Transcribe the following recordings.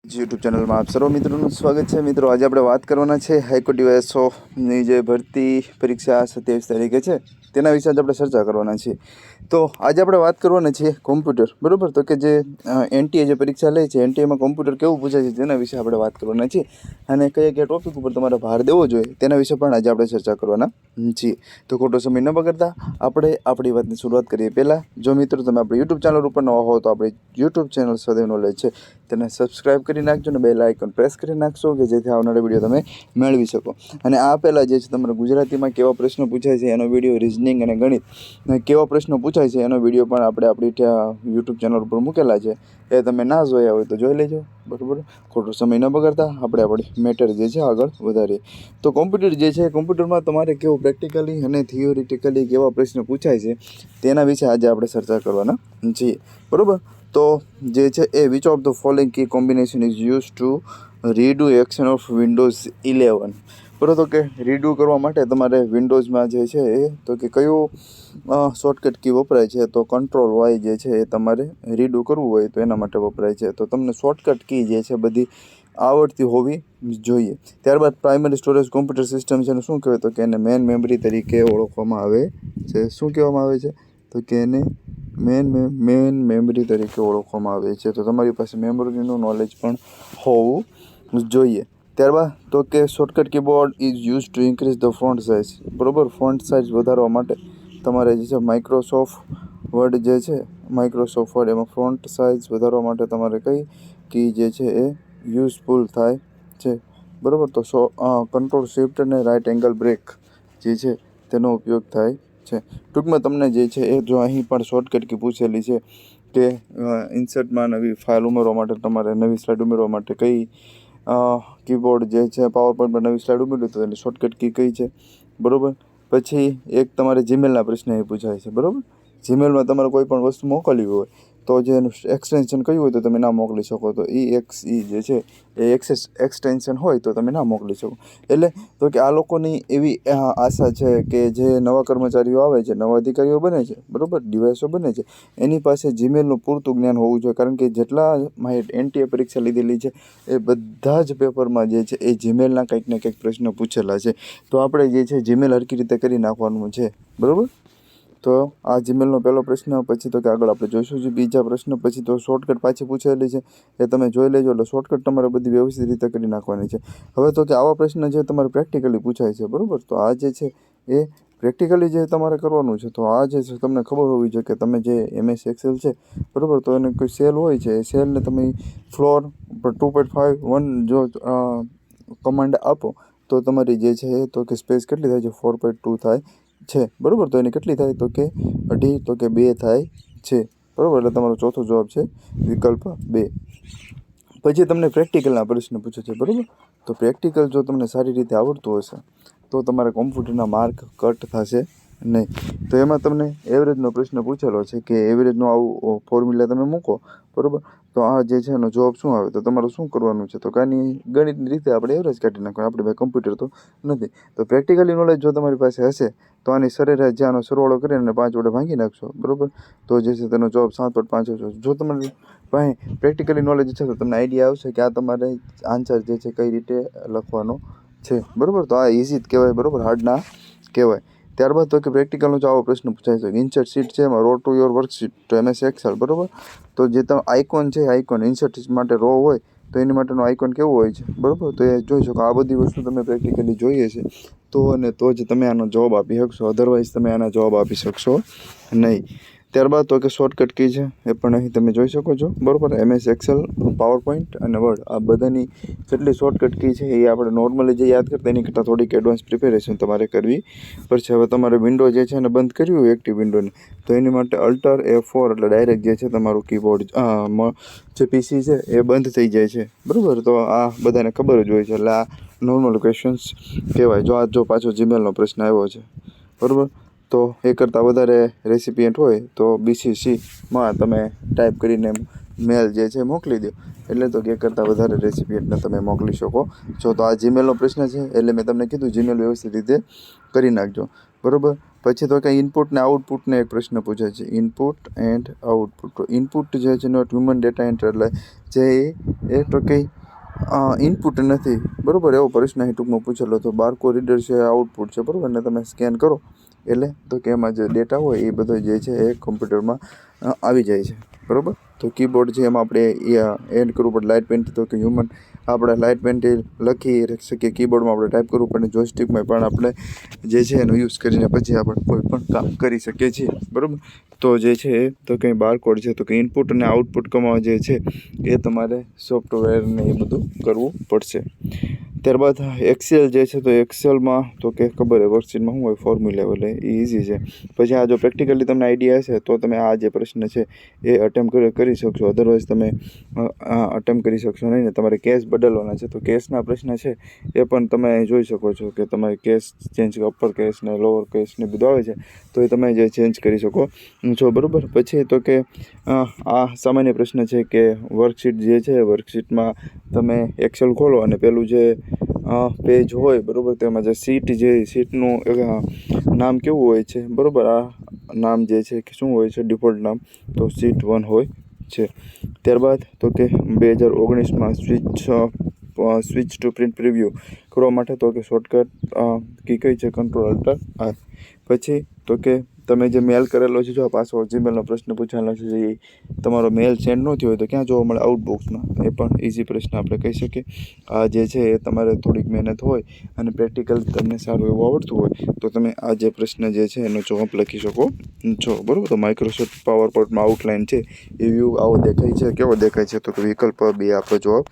YouTube ચેનલમાં આપ સર્વ મિત્રોનું સ્વાગત છે। મિત્રો આજે આપણે વાત કરવાના છે હાઈકોર્ટ ડીવાયએસઓની જે ભરતી પરીક્ષા 27 તારીખે છે તેના વિશે આજે આપણે ચર્ચા કરવાના છીએ। તો આજે આપણે વાત કરવાના છીએ કોમ્પ્યુટર, બરાબર। તો કે જે એનટીએ જે પરીક્ષા લે છે એનટીએમાં કોમ્પ્યુટર કેવું પૂછાય છે તેના વિશે આપણે વાત કરવાના છીએ અને કયા કયા ટોપિક ઉપર તમારે ભાર દેવો જોઈએ તેના વિશે પણ આજે આપણે ચર્ચા કરવાના છીએ। તો ખોટો સમય ન બગાડતા આપણે આપણી વાતની શરૂઆત કરીએ પહેલાં જો મિત્રો તમે આપણી યુટ્યુબ ચેનલ ઉપર ન હો તો આપણી યુટ્યુબ ચેનલ સદૈવ નોલેજ છે તેને સબસ્ક્રાઇબ કરી નાખજો અને બેલ આઇકન પ્રેસ કરી નાખશો કે જેથી આવનારા વિડીયો તમે મેળવી શકો। અને આ પહેલાં જે છે તમારે ગુજરાતીમાં કેવા પ્રશ્નો પૂછાય છે એનો વિડીયો, રિઝનિંગ અને ગણિત કેવા પ્રશ્નો પૂછાય છે એનો વિડીયો પણ આપણે આપણી યુટ્યુબ ચેનલ ઉપર મૂકેલા છે, એ તમે ના જોયા હોય તો જોઈ લેજો, બરાબર। ખોટો સમય ન બગાડતા આપણે આપણી મેટર જે છે આગળ વધારીએ। તો કોમ્પ્યુટર જે છે કોમ્પ્યુટરમાં તમારે કેવું પ્રેક્ટિકલી અને થિયોરિટિકલી કેવા પ્રશ્નો પૂછાય છે તેના વિશે આજે આપણે ચર્ચા કરવાના છીએ, બરાબર। તો જે છે એ which of the following key combination is use to redo action of Windows 11, બરાબર। તો કે રીડુ કરવા માટે તમારે વિન્ડોઝમાં જે છે એ તો કે કયું શોર્ટકટ કી વપરાય છે તો કંટ્રોલ વાય જે છે એ તમારે રીડુ કરવું હોય તો એના માટે વપરાય છે। તો તમને શોર્ટકટ કી જે છે બધી આવડતી હોવી જોઈએ। ત્યારબાદ પ્રાઇમરી સ્ટોરેજ કોમ્પ્યુટર સિસ્ટમ છે એને શું કહેવાય તો કે એને મેન મેમરી તરીકે ઓળખવામાં આવે છે। શું કહેવામાં આવે છે તો કે એને મેન મેમરી તરીકે ઓળખવામાં આવે છે। તો તમારી પાસે મેમરીનું નોલેજ પણ હોવું જોઈએ। ત્યારબાદ તો કે shortcut keyboard is use two increase the font size, બરાબર। ફોન્ટ સાઇઝ વધારવા માટે તમારે જે છે માઇક્રોસોફ્ટ વર્ડ જે છે માઇક્રોસોફ્ટ વર્ડ એમાં ફોન્ટ સાઇઝ વધારવા માટે તમારે કઈ કી જે છે એ યુઝફુલ થાય છે, બરાબર। તો કંટ્રોલ શિફ્ટ અને રાઇટ એંગલ બ્રેક જે છે તેનો ઉપયોગ થાય છે। ટૂંકમાં તમને જે છે એ જો અહીં પણ શોર્ટકટ કી પૂછેલી છે કે ઇન્સર્ટમાં નવી ફાઇલ ઉમેરવા માટે તમારે નવી સ્લાઇડ ઉમેરવા માટે કઈ કીબોર્ડ જે છે પાવર પોઈન્ટ પર નવી સ્લાઇડ ઉમેરવી તો એની શોર્ટકટ કી કઈ છે, બરાબર। પછી એક તમારે જીમેલના પ્રશ્ન એ પૂછાય છે, બરાબર। જીમેલમાં તમારે કોઈ પણ વસ્તુ મોકલવી હોય તો જે એનું એક્સટેન્શન કયું હોય તો તમે ના મોકલી શકો, તો EXE જે છે એ એક્સટેન્શન હોય તો તમે ના મોકલી શકો। એટલે તો કે આ લોકોની એવી આશા છે કે જે નવા કર્મચારીઓ આવે છે, નવા અધિકારીઓ બને છે, બરાબર, ડીવાયએસઓ બને છે, એની પાસે જીમેલનું પૂરતું જ્ઞાન હોવું જોઈએ। કારણ કે જેટલા એનટીએ પરીક્ષા લીધેલી છે એ બધા જ પેપરમાં જે છે એ જીમેલના કંઈક ને કંઈક પ્રશ્નો પૂછેલા છે। તો આપણે જે છે જીમેલ હરખી રીતે કરી નાખવાનું છે, બરાબર। તો આ જીમેલનો પહેલો પ્રશ્ન, પછી તો કે આગળ આપણે જોઈશું જ બીજા પ્રશ્ન, પછી તો શોર્ટકટ પાછી પૂછેલી છે એ તમે જોઈ લેજો, એટલે શોર્ટકટ તમારે બધી વ્યવસ્થિત રીતે કરી નાખવાની છે। હવે તો કે આવા પ્રશ્ન જે તમારે પ્રેક્ટિકલી પૂછાય છે, બરાબર। તો આ જે છે એ પ્રેક્ટિકલી જે તમારે કરવાનું છે તો આ જે છે તમને ખબર હોવી જોઈએ કે તમે જે MS એક્સેલ છે, બરાબર, તો એને કોઈ સેલ હોય છે એ સેલને તમે ફ્લોર 2.5 જો કમાન્ડ આપો તો તમારી જે છે તો કે સ્પેસ કેટલી થાય છે 4.2 થાય છે, બરાબર। તો એની કેટલી થાય તો કે 2.5 તો કે 2 થાય છે, બરાબર। એટલે તમારો ચોથો જવાબ છે વિકલ્પ 2। પછી તમને પ્રેક્ટિકલના પ્રશ્ન પૂછે છે, બરાબર। તો પ્રેક્ટિકલ જો તમને સારી રીતે આવડતું હશે તો તમારે કોમ્પ્યુટરના માર્ક કટ થશે નહીં। તો એમાં તમને એવરેજનો પ્રશ્ન પૂછેલો છે કે એવરેજનો આવું ફોર્મ્યુલા તમે મૂકો, બરાબર, તો આ જે છે એનો જવાબ શું આવે તો તમારે શું કરવાનું છે તો કાંઈ ગણિતની રીતે આપણે એવરેજ કાઢી નાખવાનું, આપણે ભાઈ કમ્પ્યુટર તો નથી। તો પ્રેક્ટિકલી નોલેજ જો તમારી પાસે હશે તો આની સરેરાશ જે આનો સરવાળો કરીને 5 વડે ભાંગી નાખશો, બરાબર, તો જે છે તેનો જવાબ 7.5 હશે। જો તમારી પાસે પ્રેક્ટિકલી નોલેજ છે તો તમને આઈડિયા આવશે કે આ તમારે આન્સર જે છે કઈ રીતે લખવાનો છે, બરાબર। તો આ ઇઝી જ કહેવાય, બરાબર, હાર્ડ ના કહેવાય। ત્યારબાદ તો કે પ્રેક્ટિકલનો જો આવો પ્રશ્ન પૂછાય છે ઇન્સર્ટ શીટ છે એમાં રો ટુ યોર વર્કશીટ તો MS એક્સેલ, બરાબર। તો જે તમે આઇકોન છે આઇકોન ઇન્સર્ટ માટે રો હોય તો એની માટેનો આઇકોન કેવો હોય છે, બરાબર, તો એ જોઈ શકો। આ બધી વસ્તુ તમે પ્રેક્ટિકલી જોઈએ છે તો જ તમે આનો જવાબ આપી શકશો, અધરવાઇઝ તમે આના જવાબ આપી શકશો નહીં। ત્યારબાદ તો કે શોર્ટકટ કી છે એ પણ અહીં તમે જોઈ શકો છો, બરાબર। MS એક્સેલ, પાવર પોઈન્ટ અને વર્ડ આ બધાની જેટલી શોર્ટકટ કી છે એ આપણે નોર્મલી જે યાદ કરતા એની કરતાં થોડીક એડવાન્સ પ્રિપેરેશન તમારે કરવી પડશે। હવે તમારે વિન્ડો જે છે એને બંધ કરવી હોય એક્ટિવ વિન્ડોને તો એની માટે અલ્ટર F4 એટલે ડાયરેક્ટ જે છે તમારું કીબોર્ડ જે PC છે એ બંધ થઈ જાય છે, બરાબર। તો આ બધાને ખબર જ હોય છે, એટલે આ નોર્મલ ક્વેશ્ચન્સ કહેવાય। જો પાછો જીમેલનો પ્રશ્ન આવ્યો છે, બરાબર, તો એ કરતાં વધારે રેસિપિયન્ટ હોય તો BCCમાં તમે ટાઈપ કરીને મેલ જે છે મોકલી દો, એટલે તો કે કરતાં વધારે રેસિપિયન્ટને તમે મોકલી શકો છો। તો આ જીમેલનો પ્રશ્ન છે એટલે મેં તમને કીધું જીમેલ વ્યવસ્થિત રીતે કરી નાખજો, બરાબર। પછી તો કંઈ ઇનપુટ ને આઉટપુટને એક પ્રશ્ન પૂછે છે, ઇનપુટ એન્ડ આઉટપુટ। તો ઇનપુટ જે છે નોટ હ્યુમન ડેટા એન્ટર એટલે જે એ તો કંઈ ઇનપુટ નથી, બરાબર, એવો પ્રશ્ન અહીં ટૂંકમાં પૂછેલો હતો. બારકોડ રીડર છે આઉટપુટ છે, બરાબર, અને તમે સ્કેન કરો એટલે તો કે એમાં જે ડેટા હોય એ બધો જે છે એ કમ્પ્યુટરમાં આવી જાય છે, બરાબર. તો કીબોર્ડ છે એમાં આપણે એડ કરવું પડે લાઇટ પેનથી, તો કે હ્યુમન આપણે લાઇટ પેનથી લખી શકીએ, કીબોર્ડમાં આપણે ટાઈપ કરવું પડે, જોયસ્ટિકમાં પણ આપણે જે છે એનો યુઝ કરીને પછી આપણે કોઈ પણ કામ કરી શકીએ છીએ, બરાબર. તો જે છે તો કંઈ બારકોડ છે તો કે ઇનપુટ અને આઉટપુટ કમાવા જે છે એ તમારે સોફ્ટવેરને એ બધું કરવું પડશે. ત્યારબાદ એક્સેલ જે છે તો એક્સેલમાં તો કે ખબર છે વર્કશીટમાં શું હોય ફોર્મ્યુલા, એટલે એ ઇઝી છે. પછી આ જો પ્રેક્ટિકલી તમને આઈડિયા હશે તો તમે આ જે પ્રશ્ન છે એ અટેમ્પ કરી શકશો, અધરવાઇઝ તમે અટેમ્પ કરી શકશો નહીં. ને તમારે કેસ બદલવાના છે તો કેસના પ્રશ્ન છે એ પણ તમે જોઈ શકો છો કે તમારે કેસ ચેન્જ અપર કેસ ને લોઅર કેસ ને બધું આવે છે તો એ તમે જે ચેન્જ કરી શકો છો, બરાબર. પછી તો કે આ સામાન્ય પ્રશ્ન છે કે વર્કશીટ જે છે વર્કશીટમાં તમે એક્સેલ ખોલો અને પેલું જે પેજ હોય, બરાબર, તેમાં જે સીટનું નામ કેવું હોય છે, બરાબર. આ નામ જે છે કે શું હોય છે ડિફોલ્ટ નામ, તો સીટ 1 હોય છે. ત્યારબાદ તો કે 2019માં સ્વિચ ટુ પ્રિન્ટ પ્રિવ્યૂ કરવા માટે તો કે શોર્ટકટ કી કઈ છે Ctrl+Alt+R. પછી તો કે તમે જે મેલ કરેલો છે, જો પાસવર્ડ જીમેલનો પ્રશ્ન પૂછાયેલો છે, એ તમારો મેલ સેન્ડ ન થયો હોય તો ક્યાં જોવા મળે? આઉટબોક્સમાં. એ પણ ઇઝી પ્રશ્ન આપણે કહી શકીએ. આ જે છે એ તમારે થોડીક મહેનત હોય અને પ્રેક્ટિકલ તમને સારું એવું આવડતું હોય તો તમે આ જે પ્રશ્ન જે છે એનો જવાબ લખી શકો છો, બરાબર. તો માઇક્રોસોફ્ટ પાવર પોઈન્ટમાં આઉટલાઇન છે એ વ્યૂ આવો દેખાય છે, કેવો દેખાય છે? તો વિકલ્પ 2 આપણો જવાબ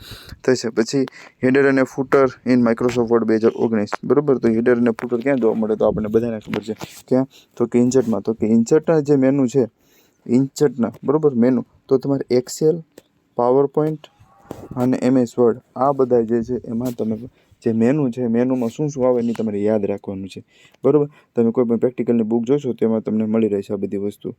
થશે. પછી હેડર અને ફૂટર ઇન માઇક્રોસોફ્ટ વર્ડ 2019, બરાબર. તો હેડર અને ફૂટર ક્યાં જોવા મળે? તો આપણને બધાને ખબર છે ક્યાં, તો કે ઇન્સર્ટમાં. તો કે ઇન્સર્ટના જે મેનુ છે, ઇન્સર્ટના, બરાબર, મેનુ, તો તમારે એક્સેલ, પાવર પોઈન્ટ અને MS વર્ડ આ બધા જે છે એમાં તમે જે મેનુ છે મેનુમાં શું શું આવે એની તમારે યાદ રાખવાનું છે, બરાબર. તમે કોઈ પણ પ્રેક્ટિકલની બુક જોશો તેમાં તમને મળી રહેશે આ બધી વસ્તુ.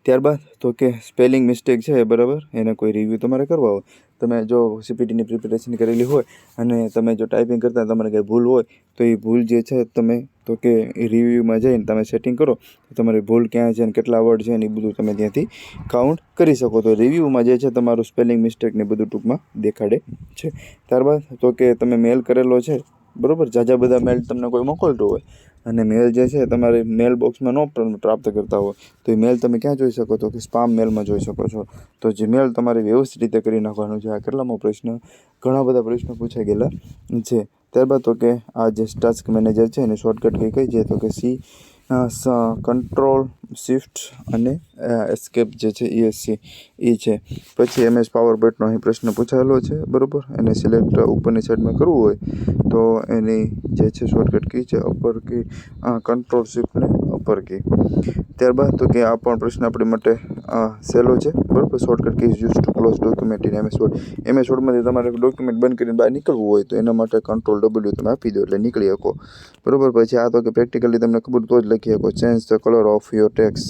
ત્યારબાદ તો કે સ્પેલિંગ મિસ્ટેક છે, બરાબર, એના કોઈ રિવ્યૂ તમારે કરવા હોય, તમે જો CPTની પ્રિપેરેશન કરેલી હોય અને તમે જો ટાઈપિંગ કરતા તમારે કંઈ ભૂલ હોય તો એ ભૂલ જે છે તમે તો કે એ રિવ્યૂમાં જઈને તમે સેટિંગ કરો તો તમારી ભૂલ ક્યાં છે અને કેટલા વર્ડ છે ને એ બધું તમે ત્યાંથી કાઉન્ટ કરી શકો. તો રિવ્યૂમાં જે છે તમારું સ્પેલિંગ મિસ્ટેક ને બધું ટૂંકમાં દેખાડે છે. ત્યારબાદ તો કે તમે મેલ કરેલો છે, બરાબર, ઝાઝા બધા મેલ તમને કોઈ મોકલતો હોય અને મેલ જે છે તમારે મેલ બોક્સમાં ન પ્રાપ્ત કરતા હોય તો એ મેલ તમે ક્યાં જોઈ શકો? તો કે સ્પામ મેલમાં જોઈ શકો છો. તો જે મેલ તમારે વ્યવસ્થિત રીતે કરી નાખવાનું છે. આ કેટલામો પ્રશ્ન? ઘણા બધા પ્રશ્નો પૂછાઈ ગયેલા છે. ત્યારબાદ તો કે આ જે ટાસ્ક મેનેજર છે એની શોર્ટકટ કઈ છે? તો કે Ctrl Shift અને એસ્કેપ જે છે ESC એ છે. પછી MS પાવર પોઈન્ટનો અહીં પ્રશ્ન પૂછાયેલો છે, બરાબર. એને સિલેક્ટ ઉપરની સાઈડમાં કરવું હોય તો એની જે છે શોર્ટકટ કી છે અપર કી, Ctrl Shift ને અપર કી. ત્યારબાદ તો કે આ પણ પ્રશ્ન આપણી માટે સહેલો છે, બરાબર. Shortcut key use to close document in MS Word. MS વર્ડમાંથી તમારે ડોક્યુમેન્ટ બંધ કરીને બહાર નીકળવું હોય તો એના માટે Ctrl W તમે આપી દો એટલે નીકળી શકો, બરાબર. પછી આ તો કે પ્રેક્ટિકલી તમને ખબર તો જ લખી શકો. Change the colour of your text.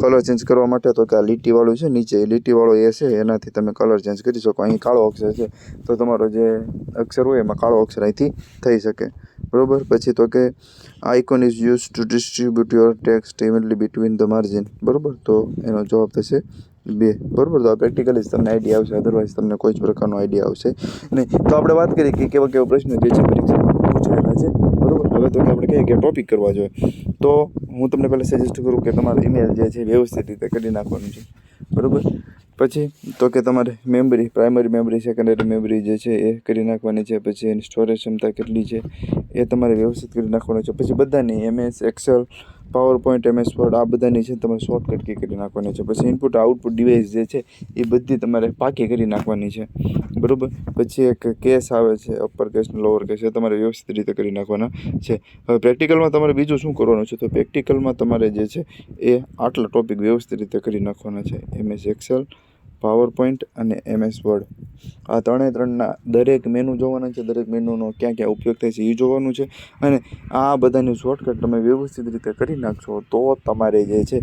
Colour change કરવા માટે તો કે આ લીટીવાળું છે નીચે, એ લીટીવાળો એ છે એનાથી તમે કલર ચેન્જ કરી શકો. અહીં કાળો અક્ષર છે તો તમારો જે અક્ષર હોય એમાં કાળો અક્ષર અહીંથી થઈ શકે, બરાબર. પછી તો કે icon is use two distribute your text evenly between the margin, બરાબર. તો એનો જવાબ થશે 2, બરાબર. તો આ પ્રેક્ટિકલી જ તમને આઈડિયા આવશે, અધરવાઇઝ તમને કોઈ જ પ્રકારનો આઈડિયા આવશે નહીં. તો આપણે વાત કરીએ કે કેવા કેવા પ્રશ્નો જે છે પરીક્ષામાં પૂછાયેલા છે, બરાબર. હવે તો કે આપણે કહીએ કે ટોપિક કરવા જોઈએ તો હું તમને પહેલાં સજેસ્ટ કરું કે તમારું ઈમેલ જે છે વ્યવસ્થિત રીતે કરી નાખવાનું છે, બરાબર. પછી તો કે તમારે memory, primary memory, secondary memory જે છે એ કરી નાખવાની છે. પછી એની સ્ટોરેજ ક્ષમતા કેટલી છે એ તમારે વ્યવસ્થિત કરી નાખવાનું છે. પછી બધાની MS Excel, PowerPoint, MS Word આ બધાની છે તમારે શોર્ટકટ કી કરી નાખવાની છે. પછી ઇનપુટ આઉટપુટ ડિવાઇસ જે છે એ બધી તમારે પાકી કરી નાખવાની છે, બરાબર. પછી એક કેસ આવે છે અપર કેસ ને લોઅર કેસ, એ તમારે વ્યવસ્થિત રીતે કરી નાખવાના છે. હવે પ્રેક્ટિકલમાં તમારે બીજું શું કરવાનું છે? તો પ્રેક્ટિકલમાં તમારે જે છે એ આટલા ટોપિક વ્યવસ્થિત રીતે કરી નાખવાના છે. MS એક્સેલ, પાવર પોઈન્ટ અને MS વર્ડ આ ત્રણના દરેક મેનુ જોવાના છે, દરેક મેનુનો ક્યાં ક્યાં ઉપયોગ થાય છે એ જોવાનું છે. અને આ બધાની શોર્ટકટ તમે વ્યવસ્થિત રીતે કરી નાખશો તો તમારે જે છે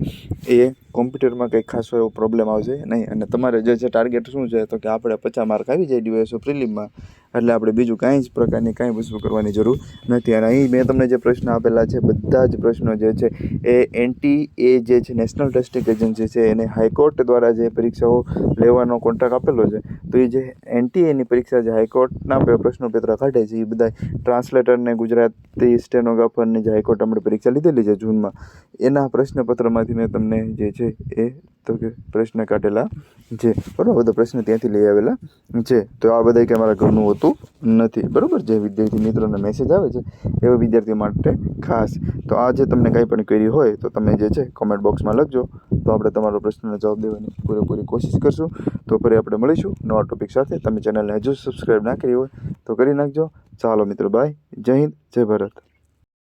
એ કોમ્પ્યુટરમાં કંઈ ખાસો એવો પ્રોબ્લેમ આવશે નહીં. અને તમારે જે છે ટાર્ગેટ શું છે તો કે આપણે 50 માર્ક આવી જાય DYSO પ્રિલિમમાં, એટલે આપણે બીજું કાંઈ જ પ્રકારની કાંઈ વસ્તુ કરવાની જરૂર નથી. અને અહીં મેં તમને જે પ્રશ્ન આપેલા છે બધા જ પ્રશ્નો જે છે એ NTA જે છે નેશનલ ટેસ્ટિંગ એજન્સી છે એને હાઈકોર્ટ દ્વારા જે પરીક્ષાઓ લેવાનો કોન્ટ્રાક્ટ આપેલો છે, તો એ જે NTAની પરીક્ષા જે હાઈકોર્ટના પ્રશ્નપત્ર કાઢે છે એ બધા ટ્રાન્સલેટરને ગુજરાતી સ્ટેનોગ્રાફરની જે હાઈકોર્ટ આપણે પરીક્ષા લીધેલી છે જૂનમાં, એના પ્રશ્નપત્રમાંથી મેં તમને જે છે એ તો કે પ્રશ્ન કાઢેલા છે. બરાબર, બધા પ્રશ્ન ત્યાંથી લઈ આવેલા છે. તો આ બધા કે અમારા ઘરનું હોતું નથી. બરાબર, જે વિદ્યાર્થી મિત્રોને મેસેજ આવે છે એવા વિદ્યાર્થીઓ માટે ખાસ. તો આ જે તમને કંઈ પણ ક્વેરી હોય તો તમે જે છે કોમેન્ટ બોક્સમાં લખજો, તો આપણે તમારો પ્રશ્નનો જવાબ દેવાની પૂરેપૂરી કોશિશ કરશું. તો ફરી આપણે મળીશું નવા ટોપિક સાથે. તમે ચેનલને હજુ સબસ્ક્રાઈબ ના કરી હોય તો કરી નાખજો. ચાલો મિત્રો, બાય. જય હિન્દ, જય ભારત.